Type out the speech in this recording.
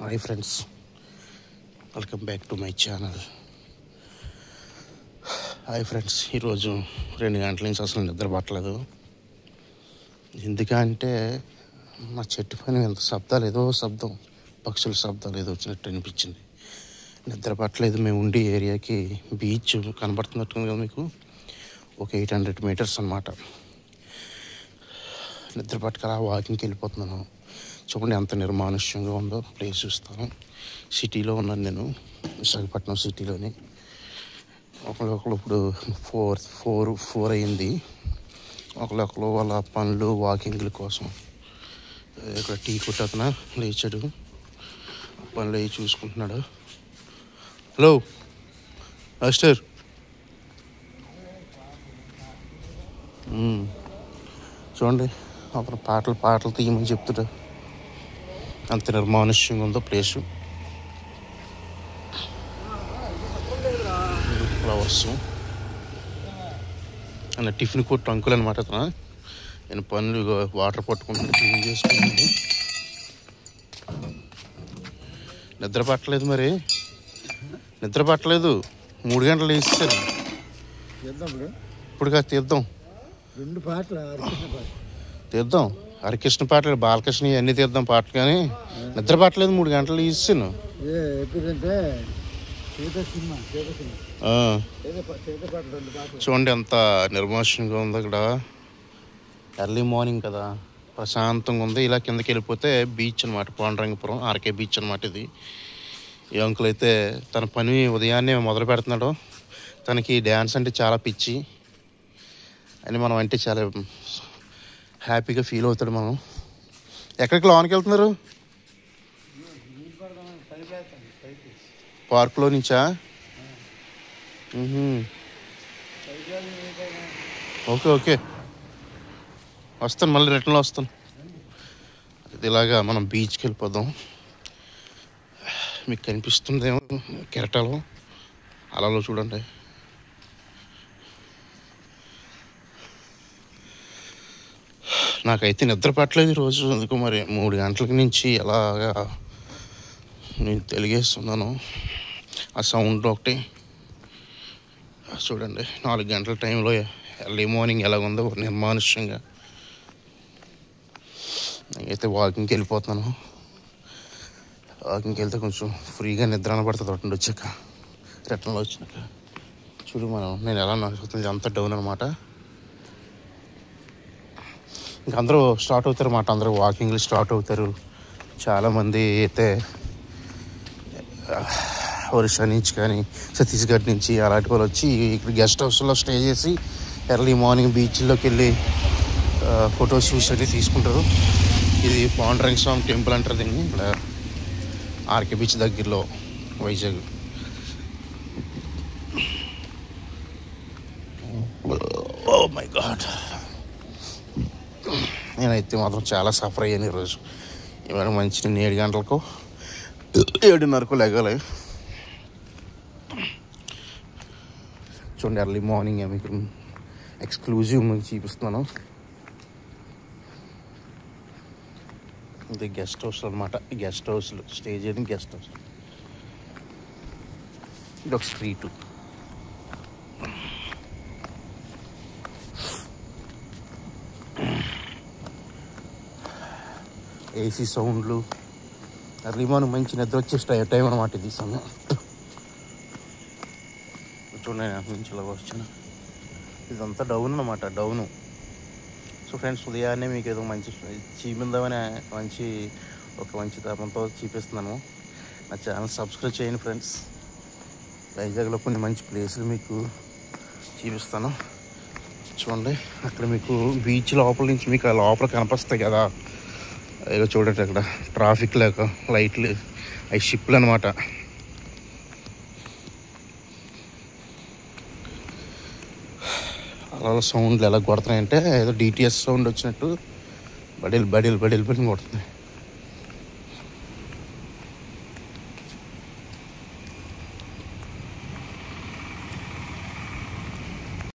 Hi friends, welcome back to my channel. Hi friends, ఈరోజు 2 గంటల నుంచి అసలు నిద్ర పట్టలేదు. ఎందుకంటే మా చెట్టు పైన ఎంత శబ్దాలు, ఏదో శబ్దం, పక్షుల శబ్దాలు ఏదో వచ్చినట్టు అనిపించింది. నిద్ర పట్టలేదు. మేము ఉండే ఏరియాకి బీచ్ కనబడుతున్నట్టుంది కదా మీకు, ఒక 800 మీటర్స్ అన్నమాట. నిద్ర పట్టుకలా వాకింగ్కి వెళ్ళిపోతున్నాను. చూడండి ఎంత నిర్మానుష్యంగా ఉందో ప్లేస్ చూస్తాను. సిటీలో ఉన్నాను నేను, విశాఖపట్నం సిటీలోని. ఒకళ్ళు ఇప్పుడు 4 అయింది. ఒకళ్ళు వాళ్ళ పనులు వాకింగ్ల కోసం ఇక్కడ టీ కొట్టతన లేచాడు, పనులు అవి చూసుకుంటున్నాడు. హలో మాస్టర్, చూడండి అప్పుడు పాటలు తీయమని చెప్తాడు. అంత నిర్మానుష్యంగా ఉందో ప్లేసు. ఫ్లవర్స్ అన్న టిఫిన్ కొట్టు అంకుల్ అనమాట. నేను పనులు వాటర్ పట్టుకుంటున్నాను, క్లీన్ చేసుకుంటాను. నిద్ర పట్టలేదు, మరి నిద్ర పట్టలేదు. 3 గంటలు వేసేసాను. ఇప్పుడు కాదు తీద్దాం, 2 పాటలు తీద్దాం. హరికృష్ణ పాటలు, బాలకృష్ణ ఇవన్నీ తీద్దాం పాటలు. కానీ నిద్ర పట్టలేదు, 3 గంటలు ఇస్తాను. చూడండి ఎంత నిర్మానుష్యంగా ఉంది ఇక్కడ. ఎర్లీ మార్నింగ్ కదా, ప్రశాంతంగా ఉంది. ఇలా కిందకి వెళ్ళిపోతే బీచ్ అనమాట, పాండురంగపురం ఆర్కే బీచ్ అనమాట ఇది. ఈ అంకుల్ అయితే తన పని ఉదయాన్నే మొదలు పెడుతున్నాడు. తనకి డ్యాన్స్ అంటే చాలా పిచ్చి అని, మనం అంటే చాలా హ్యాపీగా ఫీల్ అవుతాడు. మనం ఎక్కడికి లోనికి వెళ్తున్నారు? పార్కులో నుంచా? ఓకే వస్తాను, మళ్ళీ రిటర్న్లో వస్తాను. ఇలాగా మనం బీచ్కి వెళ్ళిపోదాం. మీకు కనిపిస్తుందేమో కెరటాలు, అలలో చూడండి. నాకైతే నిద్ర పట్టలేదు ఈరోజు. ఎందుకు మరి 3 గంటల నుంచి ఎలాగా నేను తెలిగేస్తున్నాను. ఆ సౌండ్ ఒకటి చూడండి. 4 గంటల టైంలో ఎర్లీ మార్నింగ్ ఎలాగుందో నిర్మానుష్యంగా. నేనైతే వాకింగ్కి వెళ్ళిపోతున్నాను. వాకింగ్కి వెళ్తే కొంచెం ఫ్రీగా నిద్ర అనబడుతుంది. ఒకటి వచ్చాక, రిటర్న్లో వచ్చినాక. చూడు నేను ఎలా నడుస్తుంది, అంత డౌన్ అనమాట. ఇంక అందరూ స్టార్ట్ అవుతారు అన్నమాట. అందరూ వాకింగ్లు స్టార్ట్ అవుతారు. చాలామంది అయితే ఒరిస్సా నుంచి కానీ, ఛత్తీస్గఢ్ నుంచి అలాంటి వాళ్ళు వచ్చి ఇక్కడ గెస్ట్ హౌస్లో స్టే చేసి ఎర్లీ మార్నింగ్ బీచ్లోకి వెళ్ళి ఫొటోస్ అన్నీ తీసుకుంటారు. ఇది పాండురంగ స్వామి టెంపుల్ అంటారు దీన్ని, ఇక్కడ ఆర్కే బీచ్ దగ్గరలో, వైజాగ్. ఓ మై గాడ్, నేనైతే మాత్రం చాలా సఫర్ అయ్యాను ఈరోజు. ఇవాళ మంచి 7 గంటలకు 7:30కు లెగాలి. చూడండి ఎర్లీ మార్నింగ్ మీకు ఎక్స్క్లూజివ్ మీకు చూపిస్తున్నాను. ఇది గెస్ట్ హౌస్ అనమాట. గెస్ట్ హౌస్లు స్టే చేయడం గెస్ట్ హౌస్. ఇది ఒక స్ట్రీటు. ఏసీ సౌండ్లు, ఎర్లీ మార్నింగ్ మంచి నిద్ర వచ్చే టైం అనమాట ఇది సమయం. చూడండి నాకు నుంచి ఇలా వచ్చిన ఇదంతా డౌన్ అనమాట, డౌను. సో ఫ్రెండ్స్, ఉదయాన్నే మీకు ఏదో మంచి చూపిందామని మంచి తరంతో చూపిస్తున్నాను. నా ఛానల్ సబ్స్క్రైబ్ చేయండి ఫ్రెండ్స్. వైజాగ్లో కొన్ని మంచి ప్లేసులు మీకు చూపిస్తాను. చూడండి అక్కడ మీకు బీచ్ లోపల నుంచి మీకు ఆ లోపల కనిపిస్తాయి కదా. ఇక చూడండి అక్కడ ట్రాఫిక్ లేక లైట్లు, అవి షిప్లు అనమాట. అలా సౌండ్లు ఎలా కొడుతున్నాయంటే ఏదో డిటిఎస్ సౌండ్ వచ్చినట్టు బడిలు కొడుతున్నాయి.